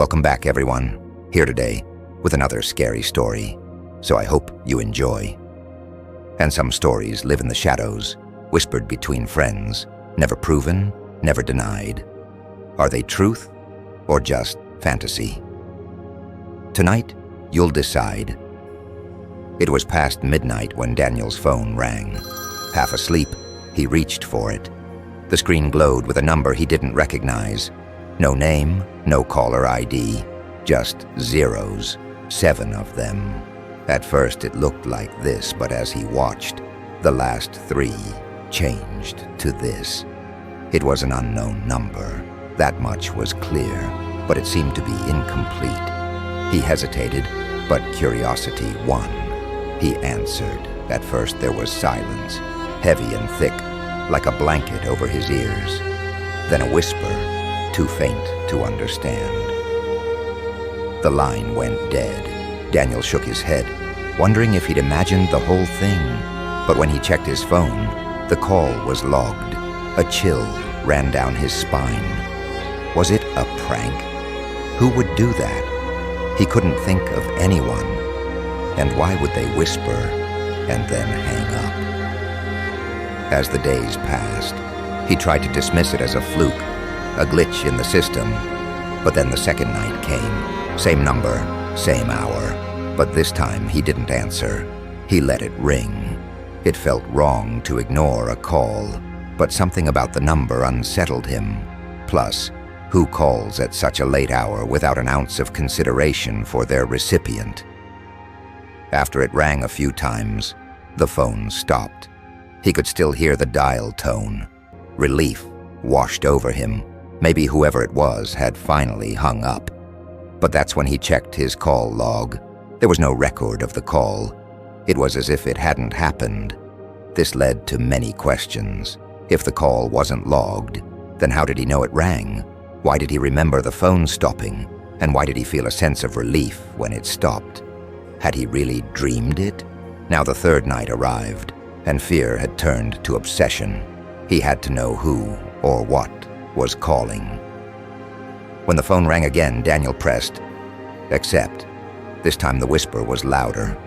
Welcome back, everyone. Here today with another scary story, so I hope you enjoy. And some stories live in the shadows, whispered between friends, never proven, never denied. Are they truth or just fantasy? Tonight, you'll decide. It was past midnight when Daniel's phone rang. Half asleep, he reached for it. The screen glowed with a number he didn't recognize. No name, no caller ID, just zeros, 7 of them. At first it looked like this, but as he watched, the last 3 changed to this. It was an unknown number. That much was clear, but it seemed to be incomplete. He hesitated, but curiosity won. He answered. At first there was silence, heavy and thick, like a blanket over his ears. Then a whisper, too faint to understand. The line went dead. Daniel shook his head, wondering if he'd imagined the whole thing. But when he checked his phone, the call was logged. A chill ran down his spine. Was it a prank? Who would do that? He couldn't think of anyone. And why would they whisper and then hang up? As the days passed, he tried to dismiss it as a fluke, a glitch in the system. But then the second night came. Same number, same hour. But this time he didn't answer. He let it ring. It felt wrong to ignore a call, but something about the number unsettled him. Plus, who calls at such a late hour without an ounce of consideration for their recipient? After it rang a few times, the phone stopped. He could still hear the dial tone. Relief washed over him. Maybe whoever it was had finally hung up. But that's when he checked his call log. There was no record of the call. It was as if it hadn't happened. This led to many questions. If the call wasn't logged, then how did he know it rang? Why did he remember the phone stopping? And why did he feel a sense of relief when it stopped? Had he really dreamed it? Now the third night arrived, and fear had turned to obsession. He had to know who or what was calling. When the phone rang again, Daniel pressed accept. This time the whisper was louder.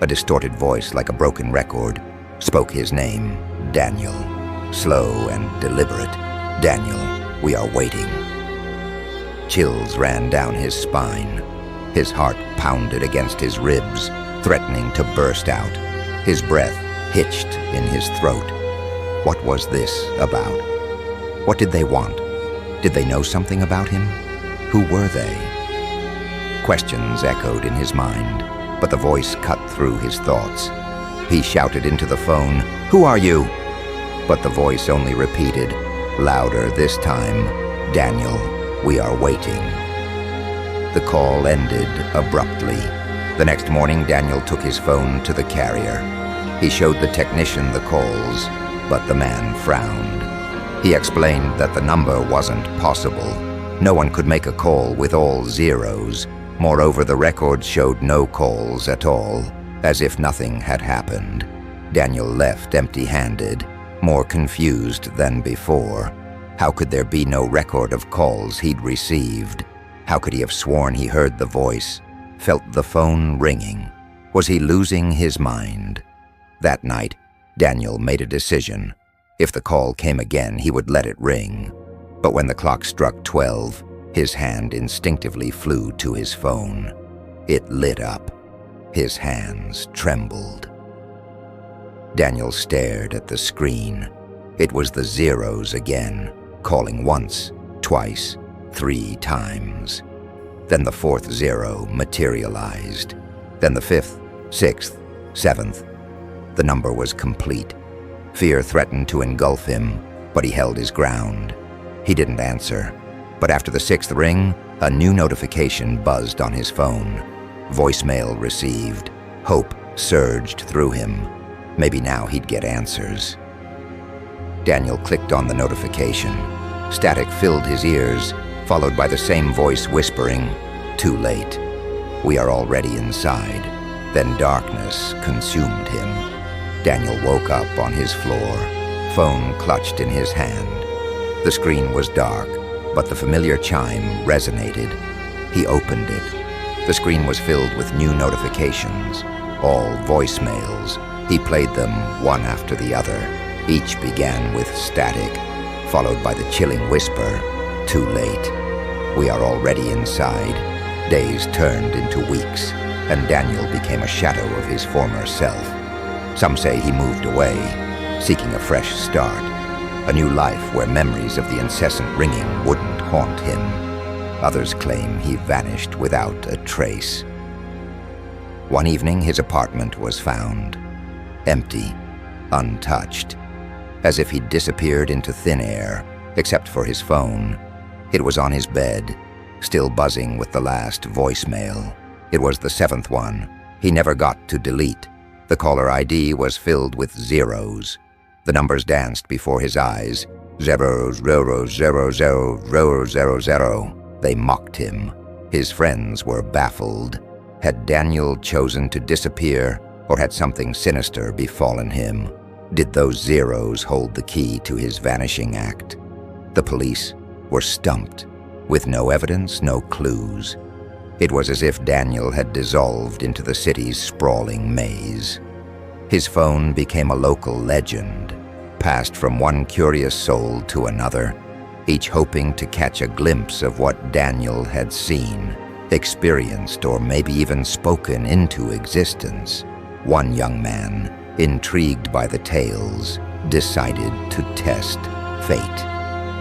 A distorted voice, like a broken record, spoke his name, Daniel. Slow and deliberate. Daniel, we are waiting. Chills ran down his spine. His heart pounded against his ribs, threatening to burst out. His breath hitched in his throat. What was this about? What did they want? Did they know something about him? Who were they? Questions echoed in his mind, but the voice cut through his thoughts. He shouted into the phone, "Who are you?" But the voice only repeated, louder this time, "Daniel, we are waiting." The call ended abruptly. The next morning, Daniel took his phone to the carrier. He showed the technician the calls, but the man frowned. He explained that the number wasn't possible. No one could make a call with all zeros. Moreover, the records showed no calls at all, as if nothing had happened. Daniel left empty-handed, more confused than before. How could there be no record of calls he'd received? How could he have sworn he heard the voice, felt the phone ringing? Was he losing his mind? That night, Daniel made a decision. If the call came again, he would let it ring. But when the clock struck 12, his hand instinctively flew to his phone. It lit up. His hands trembled. Daniel stared at the screen. It was the zeros again, calling once, twice, 3 times. Then the 4th zero materialized. Then the 5th, 6th, 7th. The number was complete. Fear threatened to engulf him, but he held his ground. He didn't answer. But after the 6th ring, a new notification buzzed on his phone. Voicemail received. Hope surged through him. Maybe now he'd get answers. Daniel clicked on the notification. Static filled his ears, followed by the same voice whispering, "Too late. We are already inside." Then darkness consumed him. Daniel woke up on his floor, phone clutched in his hand. The screen was dark, but the familiar chime resonated. He opened it. The screen was filled with new notifications, all voicemails. He played them one after the other. Each began with static, followed by the chilling whisper, "Too late. We are already inside." Days turned into weeks, and Daniel became a shadow of his former self. Some say he moved away, seeking a fresh start, a new life where memories of the incessant ringing wouldn't haunt him. Others claim he vanished without a trace. One evening, his apartment was found, empty, untouched, as if he'd disappeared into thin air, except for his phone. It was on his bed, still buzzing with the last voicemail. It was the 7th one. He never got to delete. The caller ID was filled with zeros. The numbers danced before his eyes. 0000000. They mocked him. His friends were baffled. Had Daniel chosen to disappear, or had something sinister befallen him? Did those zeros hold the key to his vanishing act? The police were stumped, with no evidence, no clues. It was as if Daniel had dissolved into the city's sprawling maze. His phone became a local legend, passed from one curious soul to another, each hoping to catch a glimpse of what Daniel had seen, experienced, or maybe even spoken into existence. One young man, intrigued by the tales, decided to test fate.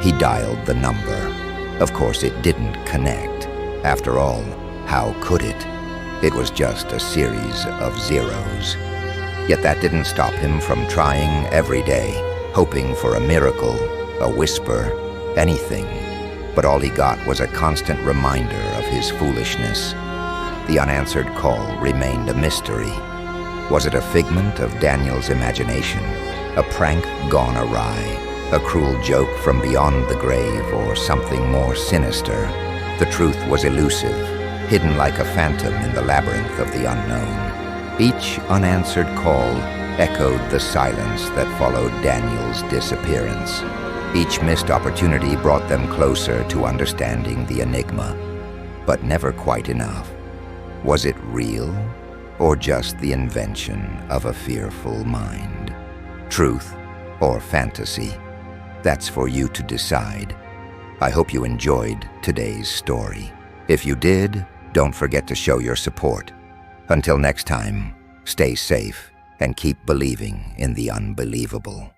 He dialed the number. Of course, it didn't connect. After all, how could it? It was just a series of zeros. Yet that didn't stop him from trying every day, hoping for a miracle, a whisper, anything. But all he got was a constant reminder of his foolishness. The unanswered call remained a mystery. Was it a figment of Daniel's imagination, a prank gone awry, a cruel joke from beyond the grave, or something more sinister? The truth was elusive, hidden like a phantom in the labyrinth of the unknown. Each unanswered call echoed the silence that followed Daniel's disappearance. Each missed opportunity brought them closer to understanding the enigma, but never quite enough. Was it real, or just the invention of a fearful mind? Truth or fantasy? That's for you to decide. I hope you enjoyed today's story. If you did, don't forget to show your support. Until next time, stay safe and keep believing in the unbelievable.